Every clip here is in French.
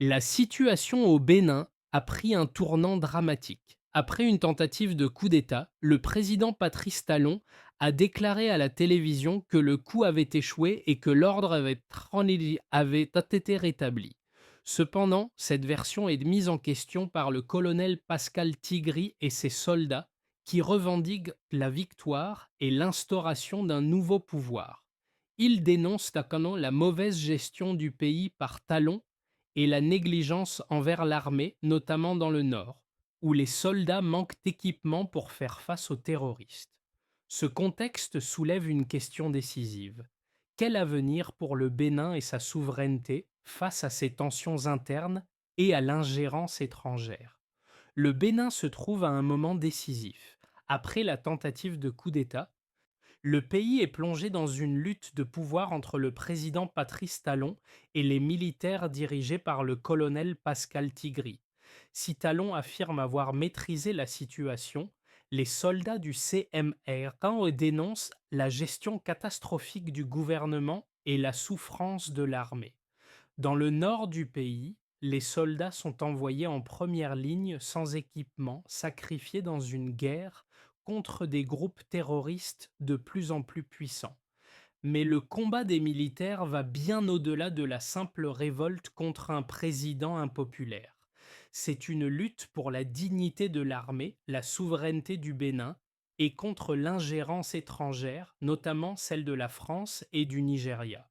La situation au Bénin a pris un tournant dramatique. Après une tentative de coup d'État, le président Patrice Talon a déclaré à la télévision que le coup avait échoué et que l'ordre avait été rétabli. Cependant, cette version est mise en question par le colonel Pascal Tigri et ses soldats qui revendiquent la victoire et l'instauration d'un nouveau pouvoir. Ils dénoncent notamment la mauvaise gestion du pays par Talon et la négligence envers l'armée, notamment dans le nord, où les soldats manquent d'équipement pour faire face aux terroristes. Ce contexte soulève une question décisive. Quel avenir pour le Bénin et sa souveraineté face à ces tensions internes et à l'ingérence étrangère? Le Bénin se trouve à un moment décisif. Après la tentative de coup d'État, le pays est plongé dans une lutte de pouvoir entre le président Patrice Talon et les militaires dirigés par le colonel Pascal Tigri. Si Talon affirme avoir maîtrisé la situation, les soldats du CMR dénoncent la gestion catastrophique du gouvernement et la souffrance de l'armée. Dans le nord du pays, les soldats sont envoyés en première ligne sans équipement, sacrifiés dans une guerre contre des groupes terroristes de plus en plus puissants. Mais le combat des militaires va bien au-delà de la simple révolte contre un président impopulaire. C'est une lutte pour la dignité de l'armée, la souveraineté du Bénin et contre l'ingérence étrangère, notamment celle de la France et du Nigeria.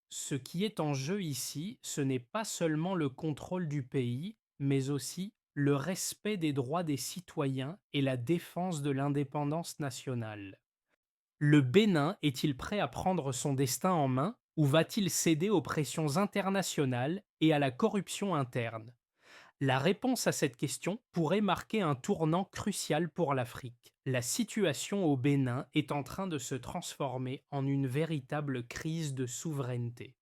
Ce qui est en jeu ici, ce n'est pas seulement le contrôle du pays, mais aussi le respect des droits des citoyens et la défense de l'indépendance nationale. Le Bénin est-il prêt à prendre son destin en main ou va-t-il céder aux pressions internationales et à la corruption interne? La réponse à cette question pourrait marquer un tournant crucial pour l'Afrique. La situation au Bénin est en train de se transformer en une véritable crise de souveraineté.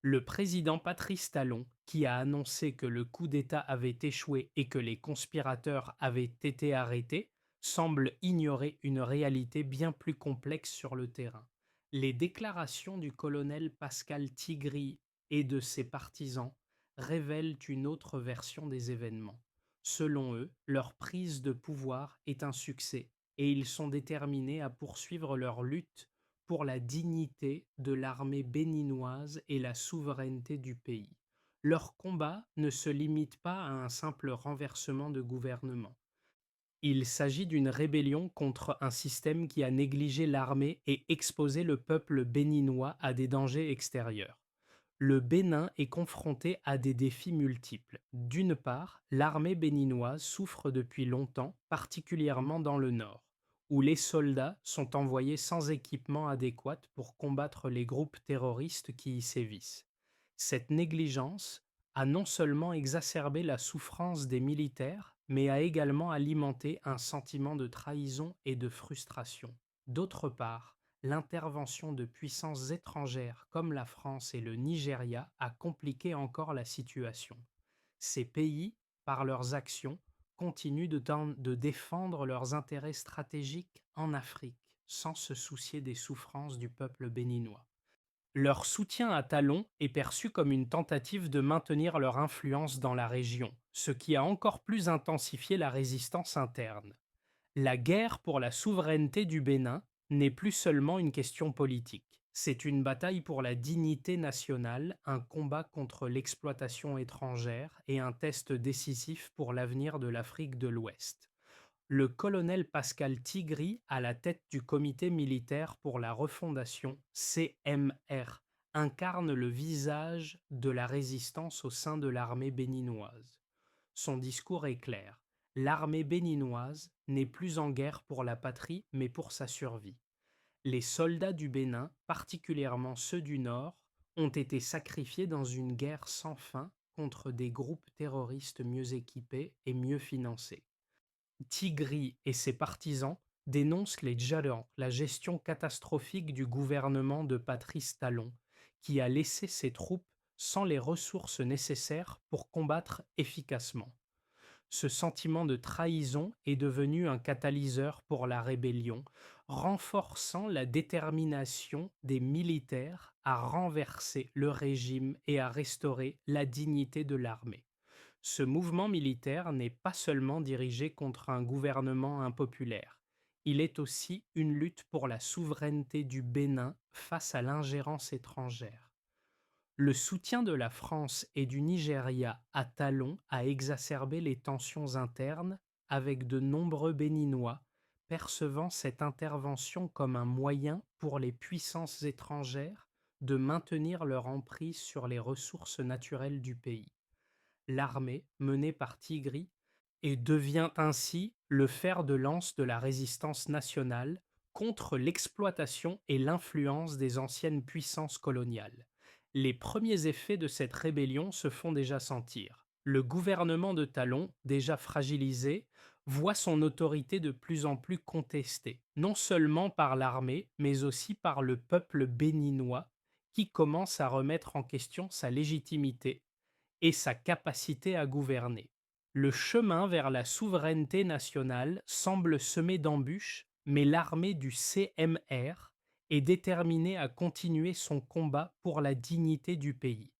Le président Patrice Talon, qui a annoncé que le coup d'État avait échoué et que les conspirateurs avaient été arrêtés, semble ignorer une réalité bien plus complexe sur le terrain. Les déclarations du colonel Pascal Tigri et de ses partisans révèlent une autre version des événements. Selon eux, leur prise de pouvoir est un succès et ils sont déterminés à poursuivre leur lutte pour la dignité de l'armée béninoise et la souveraineté du pays. Leur combat ne se limite pas à un simple renversement de gouvernement. Il s'agit d'une rébellion contre un système qui a négligé l'armée et exposé le peuple béninois à des dangers extérieurs. Le Bénin est confronté à des défis multiples. D'une part, l'armée béninoise souffre depuis longtemps, particulièrement dans le nord, où les soldats sont envoyés sans équipement adéquat pour combattre les groupes terroristes qui y sévissent. Cette négligence a non seulement exacerbé la souffrance des militaires, mais a également alimenté un sentiment de trahison et de frustration. D'autre part, l'intervention de puissances étrangères comme la France et le Nigeria a compliqué encore la situation. Ces pays, par leurs actions, continuent de défendre leurs intérêts stratégiques en Afrique, sans se soucier des souffrances du peuple béninois. Leur soutien à Talon est perçu comme une tentative de maintenir leur influence dans la région, ce qui a encore plus intensifié la résistance interne. La guerre pour la souveraineté du Bénin n'est plus seulement une question politique. C'est une bataille pour la dignité nationale, un combat contre l'exploitation étrangère et un test décisif pour l'avenir de l'Afrique de l'Ouest. Le colonel Pascal Tigri, à la tête du comité militaire pour la refondation CMR, incarne le visage de la résistance au sein de l'armée béninoise. Son discours est clair. L'armée béninoise n'est plus en guerre pour la patrie, mais pour sa survie. Les soldats du Bénin, particulièrement ceux du Nord, ont été sacrifiés dans une guerre sans fin contre des groupes terroristes mieux équipés et mieux financés. Tigri et ses partisans dénoncent les Djallans, la gestion catastrophique du gouvernement de Patrice Talon, qui a laissé ses troupes sans les ressources nécessaires pour combattre efficacement. Ce sentiment de trahison est devenu un catalyseur pour la rébellion, renforçant la détermination des militaires à renverser le régime et à restaurer la dignité de l'armée. Ce mouvement militaire n'est pas seulement dirigé contre un gouvernement impopulaire, il est aussi une lutte pour la souveraineté du Bénin face à l'ingérence étrangère. Le soutien de la France et du Nigeria à Talon a exacerbé les tensions internes avec de nombreux Béninois percevant cette intervention comme un moyen pour les puissances étrangères de maintenir leur emprise sur les ressources naturelles du pays. L'armée, menée par Tigri, et devient ainsi le fer de lance de la résistance nationale contre l'exploitation et l'influence des anciennes puissances coloniales. Les premiers effets de cette rébellion se font déjà sentir. Le gouvernement de Talon, déjà fragilisé, voit son autorité de plus en plus contestée, non seulement par l'armée, mais aussi par le peuple béninois, qui commence à remettre en question sa légitimité et sa capacité à gouverner. Le chemin vers la souveraineté nationale semble semé d'embûches, mais l'armée du CMR est déterminée à continuer son combat pour la dignité du pays.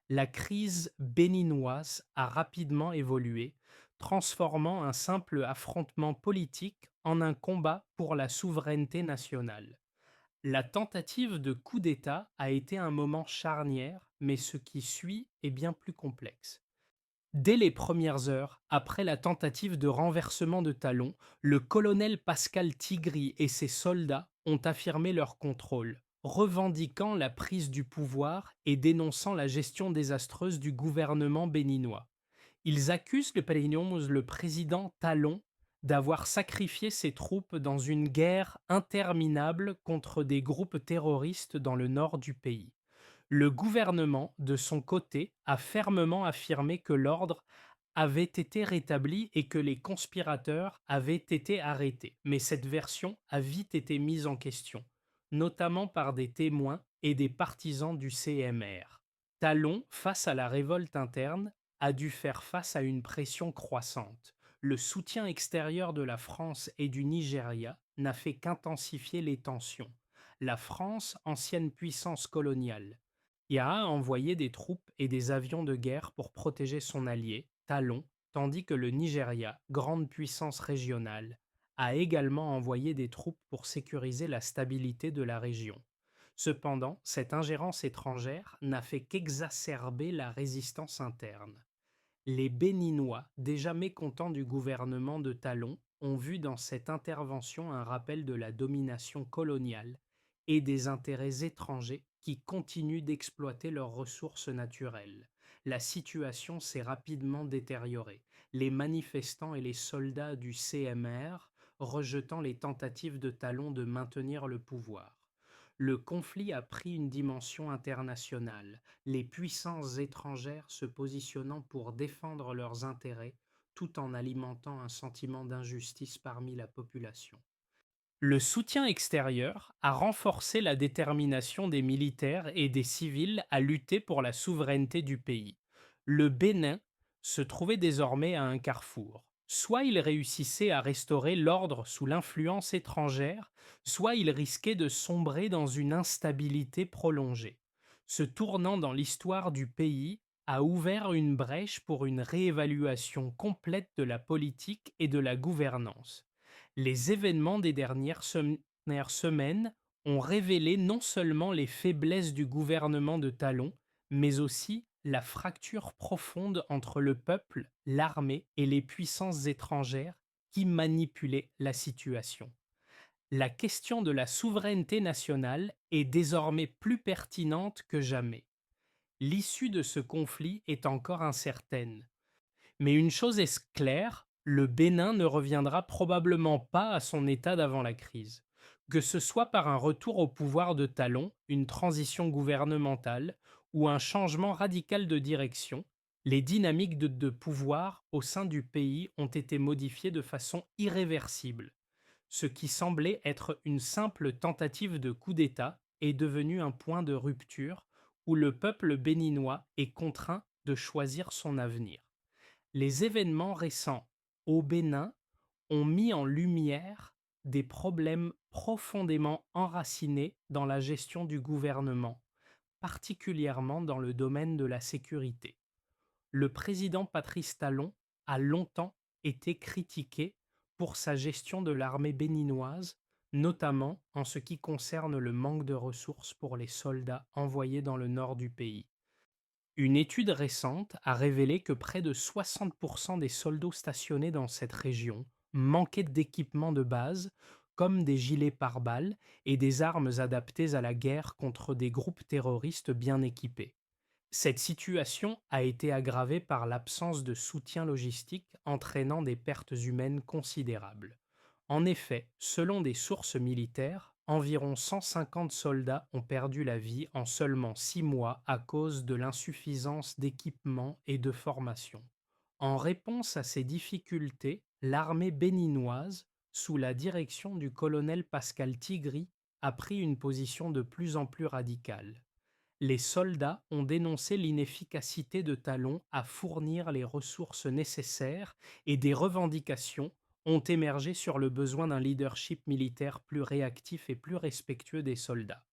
La crise béninoise a rapidement évolué, transformant un simple affrontement politique en un combat pour la souveraineté nationale. La tentative de coup d'État a été un moment charnière, mais ce qui suit est bien plus complexe. Dès les premières heures, après la tentative de renversement de Talon, le colonel Pascal Tigri et ses soldats ont affirmé leur contrôle, revendiquant la prise du pouvoir et dénonçant la gestion désastreuse du gouvernement béninois. Ils accusent le président Talon d'avoir sacrifié ses troupes dans une guerre interminable contre des groupes terroristes dans le nord du pays. Le gouvernement, de son côté, a fermement affirmé que l'ordre avait été rétabli et que les conspirateurs avaient été arrêtés. Mais cette version a vite été mise en question, notamment par des témoins et des partisans du CMR. Talon, face à la révolte interne, a dû faire face à une pression croissante. Le soutien extérieur de la France et du Nigeria n'a fait qu'intensifier les tensions. La France, ancienne puissance coloniale, y a envoyé des troupes et des avions de guerre pour protéger son allié, Talon, tandis que le Nigeria, grande puissance régionale, a également envoyé des troupes pour sécuriser la stabilité de la région. Cependant, cette ingérence étrangère n'a fait qu'exacerber la résistance interne. Les Béninois, déjà mécontents du gouvernement de Talon, ont vu dans cette intervention un rappel de la domination coloniale et des intérêts étrangers qui continuent d'exploiter leurs ressources naturelles. La situation s'est rapidement détériorée, les manifestants et les soldats du CMR rejetant les tentatives de Talon de maintenir le pouvoir. Le conflit a pris une dimension internationale, les puissances étrangères se positionnant pour défendre leurs intérêts tout en alimentant un sentiment d'injustice parmi la population. Le soutien extérieur a renforcé la détermination des militaires et des civils à lutter pour la souveraineté du pays. Le Bénin se trouvait désormais à un carrefour. Soit il réussissait à restaurer l'ordre sous l'influence étrangère, soit il risquait de sombrer dans une instabilité prolongée. Ce tournant dans l'histoire du pays a ouvert une brèche pour une réévaluation complète de la politique et de la gouvernance. Les événements des dernières semaines ont révélé non seulement les faiblesses du gouvernement de Talon, mais aussi la fracture profonde entre le peuple, l'armée et les puissances étrangères qui manipulaient la situation. La question de la souveraineté nationale est désormais plus pertinente que jamais. L'issue de ce conflit est encore incertaine, mais une chose est claire, le Bénin ne reviendra probablement pas à son état d'avant la crise. Que ce soit par un retour au pouvoir de Talon, une transition gouvernementale ou un changement radical de direction, les dynamiques de pouvoir au sein du pays ont été modifiées de façon irréversible. Ce qui semblait être une simple tentative de coup d'État est devenu un point de rupture où le peuple béninois est contraint de choisir son avenir. Les événements récents au Bénin ont mis en lumière des problèmes profondément enracinés dans la gestion du gouvernement, particulièrement dans le domaine de la sécurité. Le président Patrice Talon a longtemps été critiqué pour sa gestion de l'armée béninoise, notamment en ce qui concerne le manque de ressources pour les soldats envoyés dans le nord du pays. Une étude récente a révélé que près de 60% des soldats stationnés dans cette région manquaient d'équipements de base, comme des gilets pare-balles et des armes adaptées à la guerre contre des groupes terroristes bien équipés. Cette situation a été aggravée par l'absence de soutien logistique entraînant des pertes humaines considérables. En effet, selon des sources militaires, environ 150 soldats ont perdu la vie en seulement 6 mois à cause de l'insuffisance d'équipement et de formation. En réponse à ces difficultés, l'armée béninoise, sous la direction du colonel Pascal Tigri, a pris une position de plus en plus radicale. Les soldats ont dénoncé l'inefficacité de Talon à fournir les ressources nécessaires et des revendications ont émergé sur le besoin d'un leadership militaire plus réactif et plus respectueux des soldats.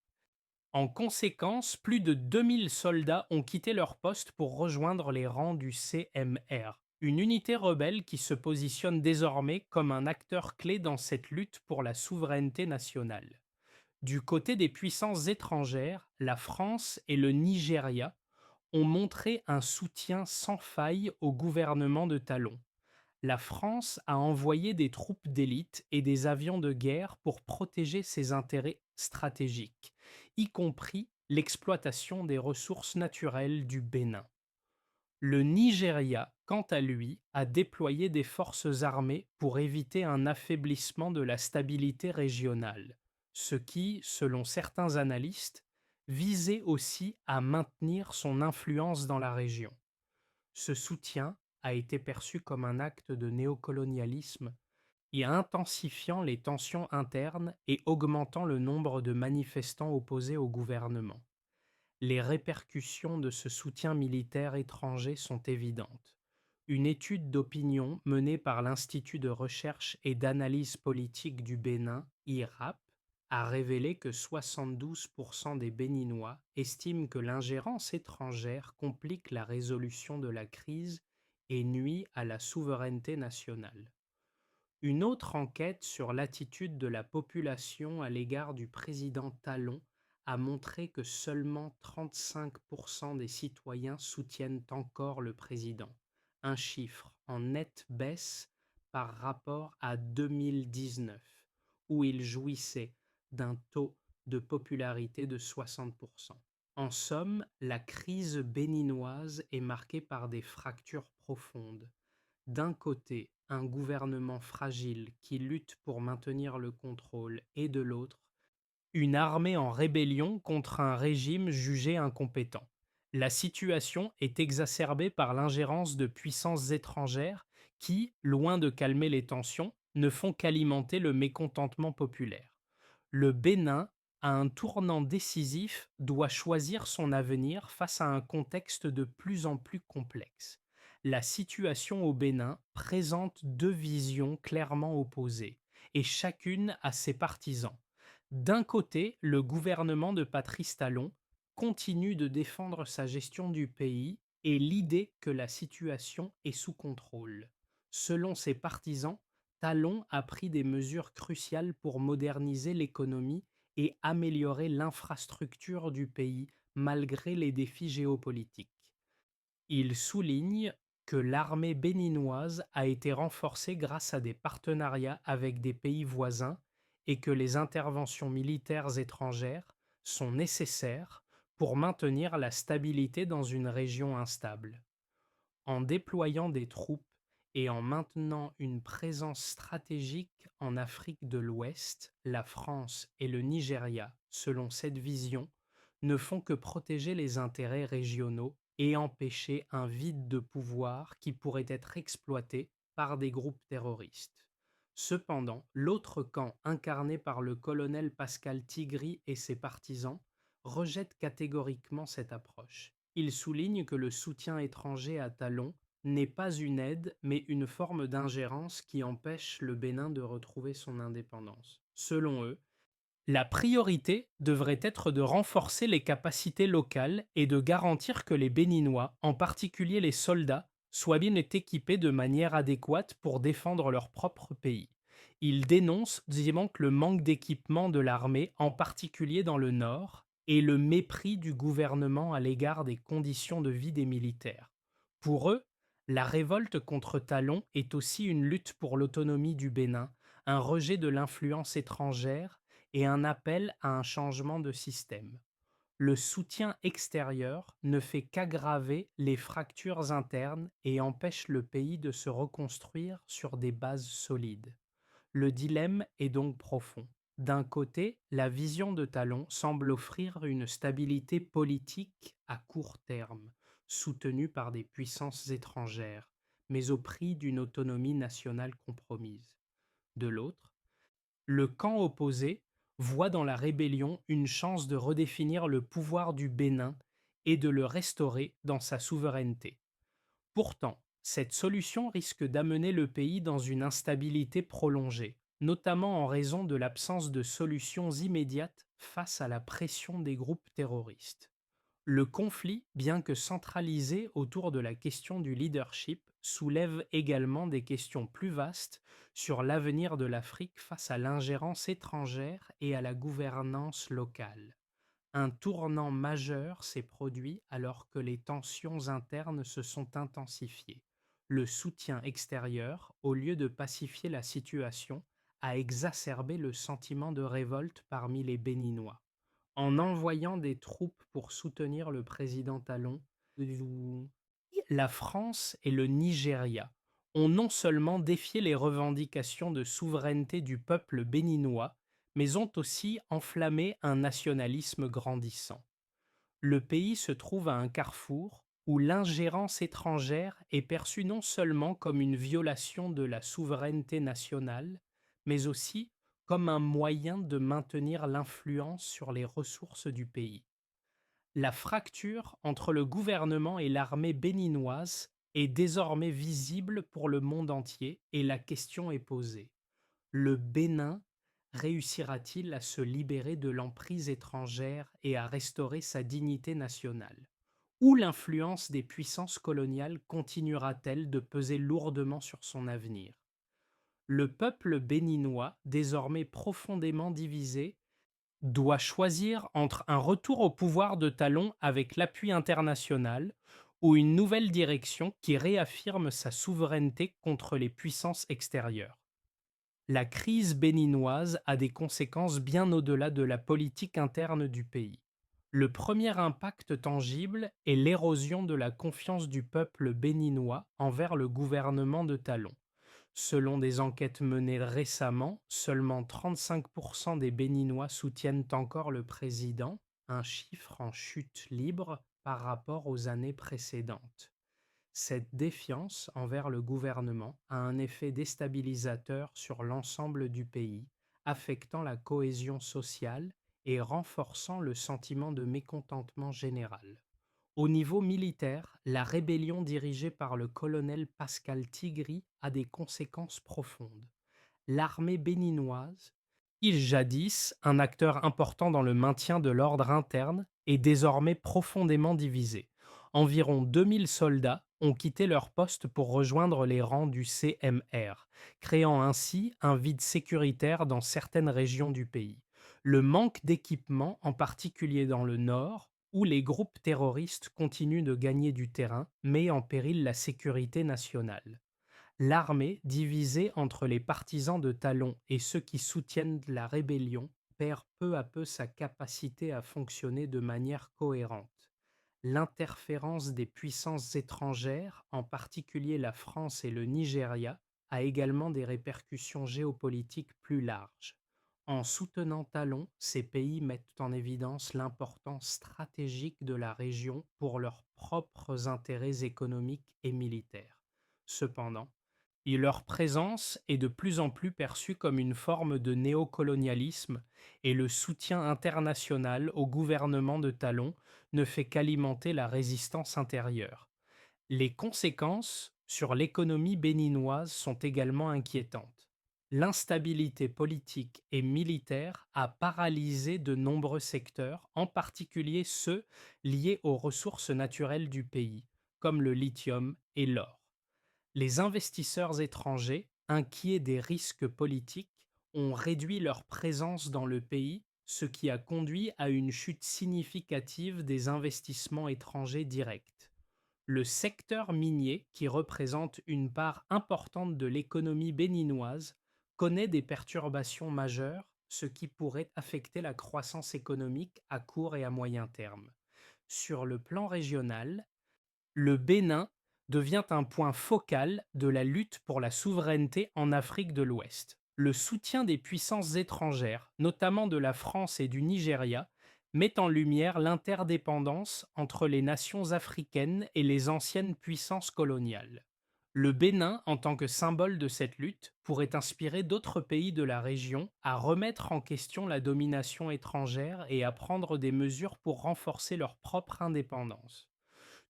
En conséquence, plus de 2000 soldats ont quitté leur poste pour rejoindre les rangs du CMR, une unité rebelle qui se positionne désormais comme un acteur clé dans cette lutte pour la souveraineté nationale. Du côté des puissances étrangères, la France et le Nigeria ont montré un soutien sans faille au gouvernement de Talon. La France a envoyé des troupes d'élite et des avions de guerre pour protéger ses intérêts stratégiques, y compris l'exploitation des ressources naturelles du Bénin. Le Nigeria, quant à lui, a déployé des forces armées pour éviter un affaiblissement de la stabilité régionale, ce qui, selon certains analystes, visait aussi à maintenir son influence dans la région. Ce soutien a été perçu comme un acte de néocolonialisme et intensifiant les tensions internes et augmentant le nombre de manifestants opposés au gouvernement. Les répercussions de ce soutien militaire étranger sont évidentes. Une étude d'opinion menée par l'Institut de recherche et d'analyse politique du Bénin, IRAP, a révélé que 72% des Béninois estiment que l'ingérence étrangère complique la résolution de la crise et nuit à la souveraineté nationale. Une autre enquête sur l'attitude de la population à l'égard du président Talon a montré que seulement 35% des citoyens soutiennent encore le président, un chiffre en nette baisse par rapport à 2019, où il jouissait d'un taux de popularité de 60%. En somme, la crise béninoise est marquée par des fractures profondes. D'un côté, un gouvernement fragile qui lutte pour maintenir le contrôle et de l'autre, une armée en rébellion contre un régime jugé incompétent. La situation est exacerbée par l'ingérence de puissances étrangères qui, loin de calmer les tensions, ne font qu'alimenter le mécontentement populaire. Le Bénin, à un tournant décisif, doit choisir son avenir face à un contexte de plus en plus complexe. La situation au Bénin présente deux visions clairement opposées, et chacune a ses partisans. D'un côté, le gouvernement de Patrice Talon continue de défendre sa gestion du pays et l'idée que la situation est sous contrôle. Selon ses partisans, Talon a pris des mesures cruciales pour moderniser l'économie et améliorer l'infrastructure du pays malgré les défis géopolitiques. Il souligne que l'armée béninoise a été renforcée grâce à des partenariats avec des pays voisins et que les interventions militaires étrangères sont nécessaires pour maintenir la stabilité dans une région instable. En déployant des troupes et en maintenant une présence stratégique en Afrique de l'Ouest, la France et le Nigeria, selon cette vision, ne font que protéger les intérêts régionaux et empêcher un vide de pouvoir qui pourrait être exploité par des groupes terroristes. Cependant, l'autre camp, incarné par le colonel Pascal Tigri et ses partisans, rejette catégoriquement cette approche. Il souligne que le soutien étranger à Talon n'est pas une aide, mais une forme d'ingérence qui empêche le Bénin de retrouver son indépendance. Selon eux, La priorité devrait être de renforcer les capacités locales et de garantir que les Béninois, en particulier les soldats, soient bien équipés de manière adéquate pour défendre leur propre pays. Il dénonce disons, le manque d'équipement de l'armée, en particulier dans le nord, et le mépris du gouvernement à l'égard des conditions de vie des militaires. Pour eux, la révolte contre Talon est aussi une lutte pour l'autonomie du Bénin, un rejet de l'influence étrangère et un appel à un changement de système. Le soutien extérieur ne fait qu'aggraver les fractures internes et empêche le pays de se reconstruire sur des bases solides. Le dilemme est donc profond. D'un côté, la vision de Talon semble offrir une stabilité politique à court terme, soutenue par des puissances étrangères, mais au prix d'une autonomie nationale compromise. De l'autre, le camp opposé voit dans la rébellion une chance de redéfinir le pouvoir du Bénin et de le restaurer dans sa souveraineté. Pourtant, cette solution risque d'amener le pays dans une instabilité prolongée, notamment en raison de l'absence de solutions immédiates face à la pression des groupes terroristes. Le conflit, bien que centralisé autour de la question du leadership, soulève également des questions plus vastes sur l'avenir de l'Afrique face à l'ingérence étrangère et à la gouvernance locale. Un tournant majeur s'est produit alors que les tensions internes se sont intensifiées. Le soutien extérieur, au lieu de pacifier la situation, a exacerbé le sentiment de révolte parmi les Béninois. En envoyant des troupes pour soutenir le président Talon, la France et le Nigeria ont non seulement défié les revendications de souveraineté du peuple béninois, mais ont aussi enflammé un nationalisme grandissant. Le pays se trouve à un carrefour où l'ingérence étrangère est perçue non seulement comme une violation de la souveraineté nationale, mais aussi comme un moyen de maintenir l'influence sur les ressources du pays. La fracture entre le gouvernement et l'armée béninoise est désormais visible pour le monde entier et la question est posée. Le Bénin réussira-t-il à se libérer de l'emprise étrangère et à restaurer sa dignité nationale? Ou l'influence des puissances coloniales continuera-t-elle de peser lourdement sur son avenir? Le peuple béninois, désormais profondément divisé, doit choisir entre un retour au pouvoir de Talon avec l'appui international ou une nouvelle direction qui réaffirme sa souveraineté contre les puissances extérieures. La crise béninoise a des conséquences bien au-delà de la politique interne du pays. Le premier impact tangible est l'érosion de la confiance du peuple béninois envers le gouvernement de Talon. Selon des enquêtes menées récemment, seulement 35% des Béninois soutiennent encore le président, un chiffre en chute libre par rapport aux années précédentes. Cette défiance envers le gouvernement a un effet déstabilisateur sur l'ensemble du pays, affectant la cohésion sociale et renforçant le sentiment de mécontentement général. Au niveau militaire, la rébellion dirigée par le colonel Pascal Tigri a des conséquences profondes. L'armée béninoise, qui jadis un acteur important dans le maintien de l'ordre interne, est désormais profondément divisée. Environ 2000 soldats ont quitté leur poste pour rejoindre les rangs du CMR, créant ainsi un vide sécuritaire dans certaines régions du pays. Le manque d'équipement, en particulier dans le nord, où les groupes terroristes continuent de gagner du terrain, met en péril la sécurité nationale. L'armée, divisée entre les partisans de Talon et ceux qui soutiennent la rébellion, perd peu à peu sa capacité à fonctionner de manière cohérente. L'interférence des puissances étrangères, en particulier la France et le Nigeria, a également des répercussions géopolitiques plus larges. En soutenant Talon, ces pays mettent en évidence l'importance stratégique de la région pour leurs propres intérêts économiques et militaires. Cependant, et leur présence est de plus en plus perçue comme une forme de néocolonialisme et le soutien international au gouvernement de Talon ne fait qu'alimenter la résistance intérieure. Les conséquences sur l'économie béninoise sont également inquiétantes. L'instabilité politique et militaire a paralysé de nombreux secteurs, en particulier ceux liés aux ressources naturelles du pays, comme le lithium et l'or. Les investisseurs étrangers, inquiets des risques politiques, ont réduit leur présence dans le pays, ce qui a conduit à une chute significative des investissements étrangers directs. Le secteur minier, qui représente une part importante de l'économie béninoise, connaît des perturbations majeures, ce qui pourrait affecter la croissance économique à court et à moyen terme. Sur le plan régional, le Bénin devient un point focal de la lutte pour la souveraineté en Afrique de l'Ouest. Le soutien des puissances étrangères, notamment de la France et du Nigeria, met en lumière l'interdépendance entre les nations africaines et les anciennes puissances coloniales. Le Bénin, en tant que symbole de cette lutte, pourrait inspirer d'autres pays de la région à remettre en question la domination étrangère et à prendre des mesures pour renforcer leur propre indépendance.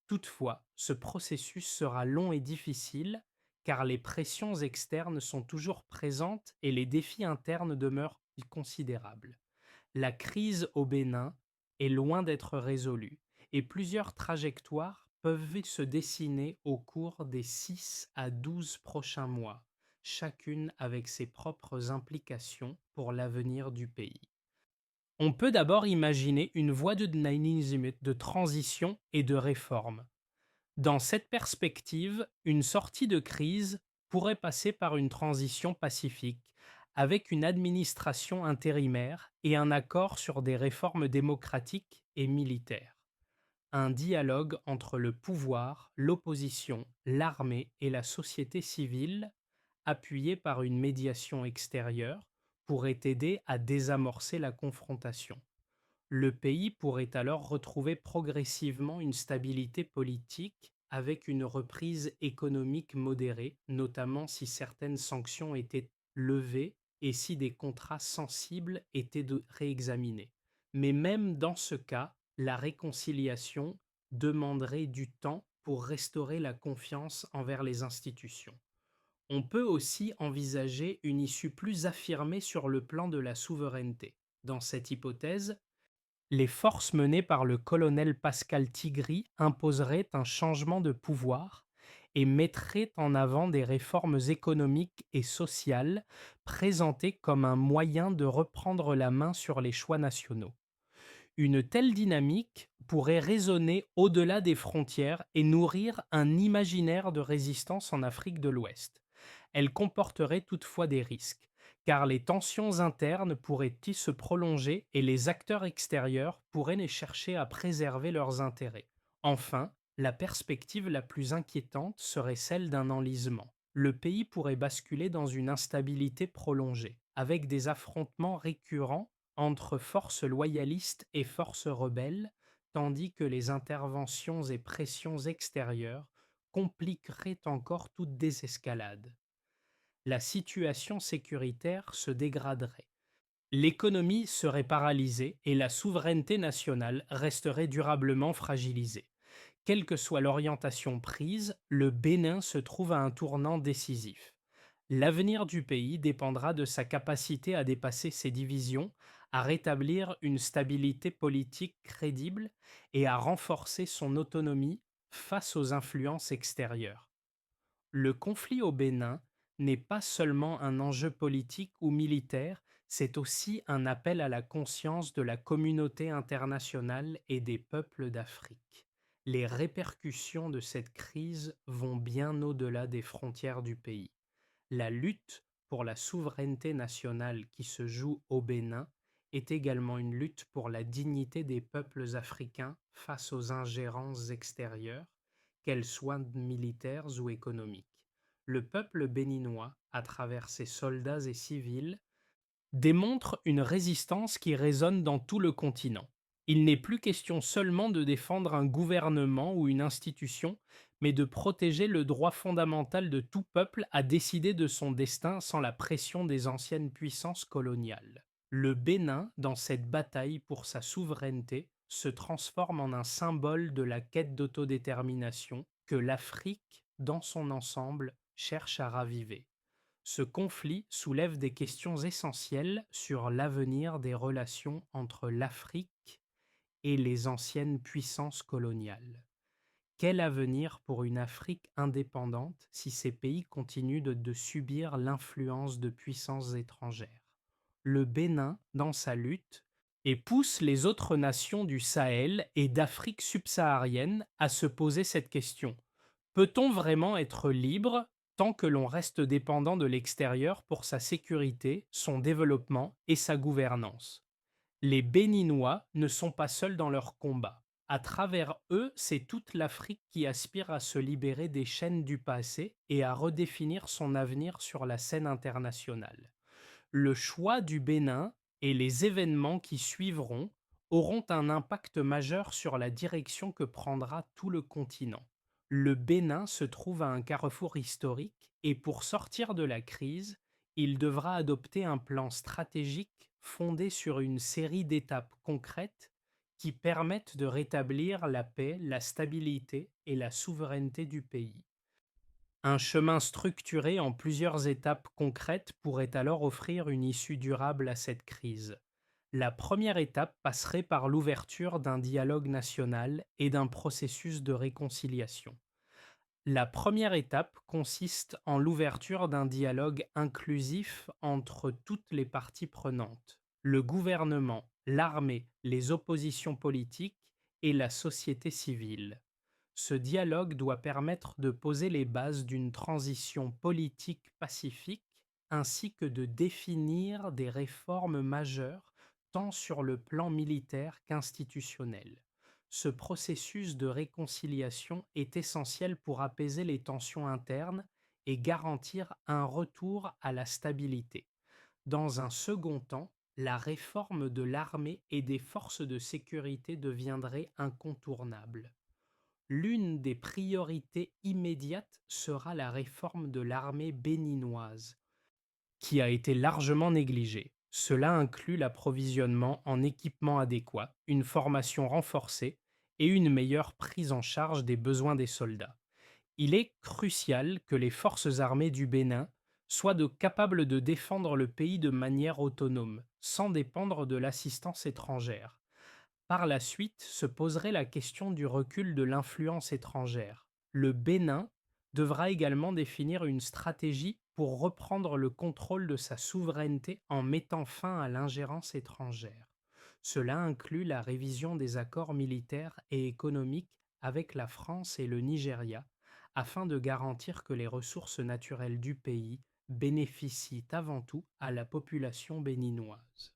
Toutefois, ce processus sera long et difficile car les pressions externes sont toujours présentes et les défis internes demeurent considérables. La crise au Bénin est loin d'être résolue et plusieurs trajectoires peuvent se dessiner au cours des 6 à 12 prochains mois, chacune avec ses propres implications pour l'avenir du pays. On peut d'abord imaginer une voie de dynamisme, de transition et de réforme. Dans cette perspective, une sortie de crise pourrait passer par une transition pacifique, avec une administration intérimaire et un accord sur des réformes démocratiques et militaires. Un dialogue entre le pouvoir, l'opposition, l'armée et la société civile, appuyé par une médiation extérieure, pourrait aider à désamorcer la confrontation. Le pays pourrait alors retrouver progressivement une stabilité politique avec une reprise économique modérée, notamment si certaines sanctions étaient levées et si des contrats sensibles étaient réexaminés. Mais même dans ce cas, la réconciliation demanderait du temps pour restaurer la confiance envers les institutions. On peut aussi envisager une issue plus affirmée sur le plan de la souveraineté. Dans cette hypothèse, les forces menées par le colonel Pascal Tigri imposeraient un changement de pouvoir et mettraient en avant des réformes économiques et sociales présentées comme un moyen de reprendre la main sur les choix nationaux. Une telle dynamique pourrait résonner au-delà des frontières et nourrir un imaginaire de résistance en Afrique de l'Ouest. Elle comporterait toutefois des risques, car les tensions internes pourraient-ils se prolonger et les acteurs extérieurs pourraient les chercher à préserver leurs intérêts. Enfin, la perspective la plus inquiétante serait celle d'un enlisement. Le pays pourrait basculer dans une instabilité prolongée, avec des affrontements récurrents entre forces loyalistes et forces rebelles, tandis que les interventions et pressions extérieures compliqueraient encore toute désescalade. La situation sécuritaire se dégraderait. L'économie serait paralysée et la souveraineté nationale resterait durablement fragilisée. Quelle que soit l'orientation prise, le Bénin se trouve à un tournant décisif. L'avenir du pays dépendra de sa capacité à dépasser ses divisions, à rétablir une stabilité politique crédible et à renforcer son autonomie face aux influences extérieures. Le conflit au Bénin n'est pas seulement un enjeu politique ou militaire, c'est aussi un appel à la conscience de la communauté internationale et des peuples d'Afrique. Les répercussions de cette crise vont bien au-delà des frontières du pays. La lutte pour la souveraineté nationale qui se joue au Bénin est également une lutte pour la dignité des peuples africains face aux ingérences extérieures, qu'elles soient militaires ou économiques. Le peuple béninois, à travers ses soldats et civils, démontre une résistance qui résonne dans tout le continent. Il n'est plus question seulement de défendre un gouvernement ou une institution, mais de protéger le droit fondamental de tout peuple à décider de son destin sans la pression des anciennes puissances coloniales. Le Bénin, dans cette bataille pour sa souveraineté, se transforme en un symbole de la quête d'autodétermination que l'Afrique, dans son ensemble, cherche à raviver. Ce conflit soulève des questions essentielles sur l'avenir des relations entre l'Afrique et les anciennes puissances coloniales. Quel avenir pour une Afrique indépendante si ces pays continuent de subir l'influence de puissances étrangères? Le Bénin, dans sa lutte, et pousse les autres nations du Sahel et d'Afrique subsaharienne à se poser cette question. Peut-on vraiment être libre tant que l'on reste dépendant de l'extérieur pour sa sécurité, son développement et sa gouvernance? Les Béninois ne sont pas seuls dans leur combat. À travers eux, c'est toute l'Afrique qui aspire à se libérer des chaînes du passé et à redéfinir son avenir sur la scène internationale. Le choix du Bénin et les événements qui suivront auront un impact majeur sur la direction que prendra tout le continent. Le Bénin se trouve à un carrefour historique et pour sortir de la crise, il devra adopter un plan stratégique fondé sur une série d'étapes concrètes qui permettent de rétablir la paix, la stabilité et la souveraineté du pays. Un chemin structuré en plusieurs étapes concrètes pourrait alors offrir une issue durable à cette crise. La première étape passerait par l'ouverture d'un dialogue national et d'un processus de réconciliation. La première étape consiste en l'ouverture d'un dialogue inclusif entre toutes les parties prenantes, le gouvernement, l'armée, les oppositions politiques et la société civile. Ce dialogue doit permettre de poser les bases d'une transition politique pacifique ainsi que de définir des réformes majeures tant sur le plan militaire qu'institutionnel. Ce processus de réconciliation est essentiel pour apaiser les tensions internes et garantir un retour à la stabilité. Dans un second temps, la réforme de l'armée et des forces de sécurité deviendrait incontournable. L'une des priorités immédiates sera la réforme de l'armée béninoise, qui a été largement négligée. Cela inclut l'approvisionnement en équipements adéquats, une formation renforcée et une meilleure prise en charge des besoins des soldats. Il est crucial que les forces armées du Bénin soient capables de défendre le pays de manière autonome, sans dépendre de l'assistance étrangère. Par la suite se poserait la question du recul de l'influence étrangère. Le Bénin devra également définir une stratégie pour reprendre le contrôle de sa souveraineté en mettant fin à l'ingérence étrangère. Cela inclut la révision des accords militaires et économiques avec la France et le Nigeria, afin de garantir que les ressources naturelles du pays bénéficient avant tout à la population béninoise.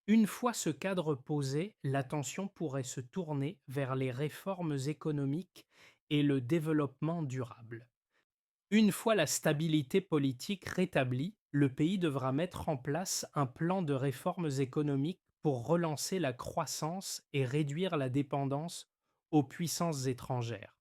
Une fois ce cadre posé, l'attention pourrait se tourner vers les réformes économiques et le développement durable. Une fois la stabilité politique rétablie, le pays devra mettre en place un plan de réformes économiques pour relancer la croissance et réduire la dépendance aux puissances étrangères.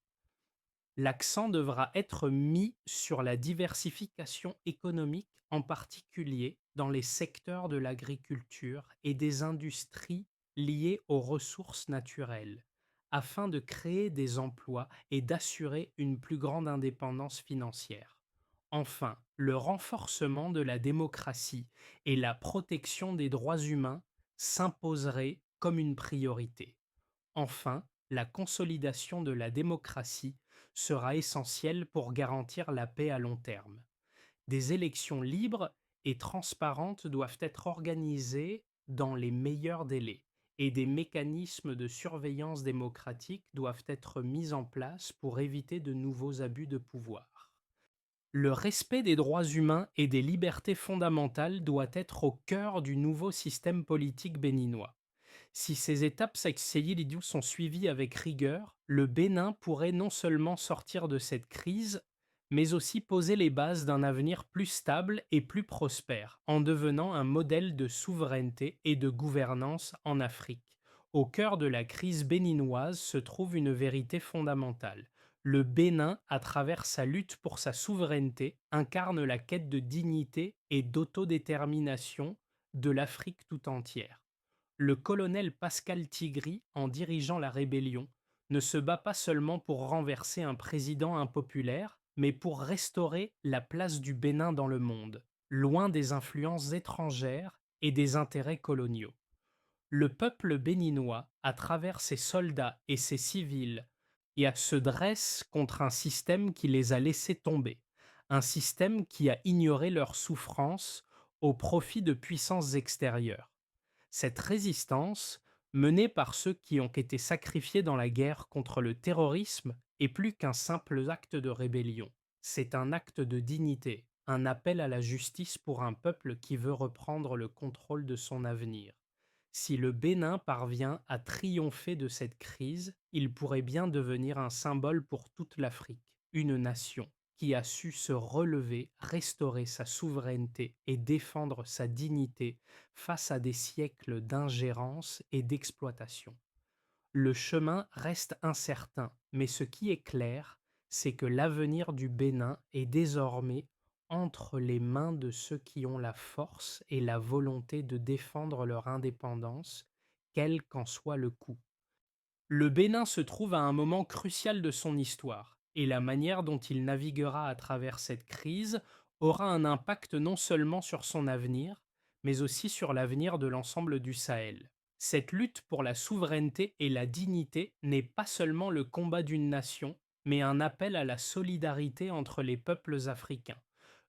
L'accent devra être mis sur la diversification économique, en particulier dans les secteurs de l'agriculture et des industries liées aux ressources naturelles, afin de créer des emplois et d'assurer une plus grande indépendance financière. Enfin, le renforcement de la démocratie et la protection des droits humains s'imposeraient comme une priorité. Enfin, la consolidation de la démocratie sera essentielle pour garantir la paix à long terme. Des élections libres et transparentes doivent être organisées dans les meilleurs délais et des mécanismes de surveillance démocratique doivent être mis en place pour éviter de nouveaux abus de pouvoir. Le respect des droits humains et des libertés fondamentales doit être au cœur du nouveau système politique béninois. Si ces étapes Saïd sont suivies avec rigueur, le Bénin pourrait non seulement sortir de cette crise, mais aussi poser les bases d'un avenir plus stable et plus prospère, en devenant un modèle de souveraineté et de gouvernance en Afrique. Au cœur de la crise béninoise se trouve une vérité fondamentale. Le Bénin, à travers sa lutte pour sa souveraineté, incarne la quête de dignité et d'autodétermination de l'Afrique tout entière. Le colonel Pascal Tigri, en dirigeant la rébellion, ne se bat pas seulement pour renverser un président impopulaire, mais pour restaurer la place du Bénin dans le monde, loin des influences étrangères et des intérêts coloniaux. Le peuple béninois, à travers ses soldats et ses civils, se dresse contre un système qui les a laissés tomber, un système qui a ignoré leurs souffrances au profit de puissances extérieures. Cette résistance, menée par ceux qui ont été sacrifiés dans la guerre contre le terrorisme, est plus qu'un simple acte de rébellion. C'est un acte de dignité, un appel à la justice pour un peuple qui veut reprendre le contrôle de son avenir. Si le Bénin parvient à triompher de cette crise, il pourrait bien devenir un symbole pour toute l'Afrique, une nation qui a su se relever, restaurer sa souveraineté et défendre sa dignité face à des siècles d'ingérence et d'exploitation. Le chemin reste incertain, mais ce qui est clair, c'est que l'avenir du Bénin est désormais entre les mains de ceux qui ont la force et la volonté de défendre leur indépendance, quel qu'en soit le coût. Le Bénin se trouve à un moment crucial de son histoire, et la manière dont il naviguera à travers cette crise aura un impact non seulement sur son avenir, mais aussi sur l'avenir de l'ensemble du Sahel. Cette lutte pour la souveraineté et la dignité n'est pas seulement le combat d'une nation, mais un appel à la solidarité entre les peuples africains.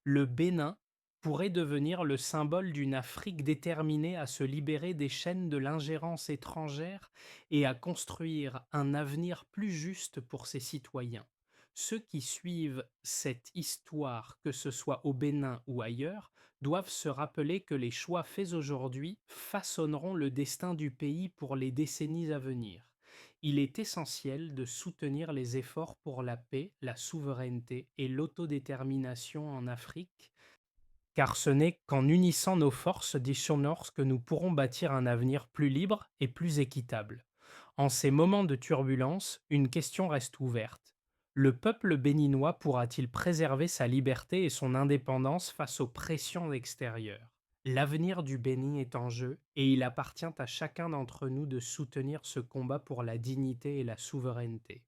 Le Bénin pourrait devenir le symbole d'une Afrique déterminée à se libérer des chaînes de l'ingérence étrangère et à construire un avenir plus juste pour ses citoyens. Ceux qui suivent cette histoire, que ce soit au Bénin ou ailleurs, doivent se rappeler que les choix faits aujourd'hui façonneront le destin du pays pour les décennies à venir. Il est essentiel de soutenir les efforts pour la paix, la souveraineté et l'autodétermination en Afrique, car ce n'est qu'en unissant nos forces, dit Schonnors, que nous pourrons bâtir un avenir plus libre et plus équitable. En ces moments de turbulence, une question reste ouverte. Le peuple béninois pourra-t-il préserver sa liberté et son indépendance face aux pressions extérieures? L'avenir du Bénin est en jeu et il appartient à chacun d'entre nous de soutenir ce combat pour la dignité et la souveraineté.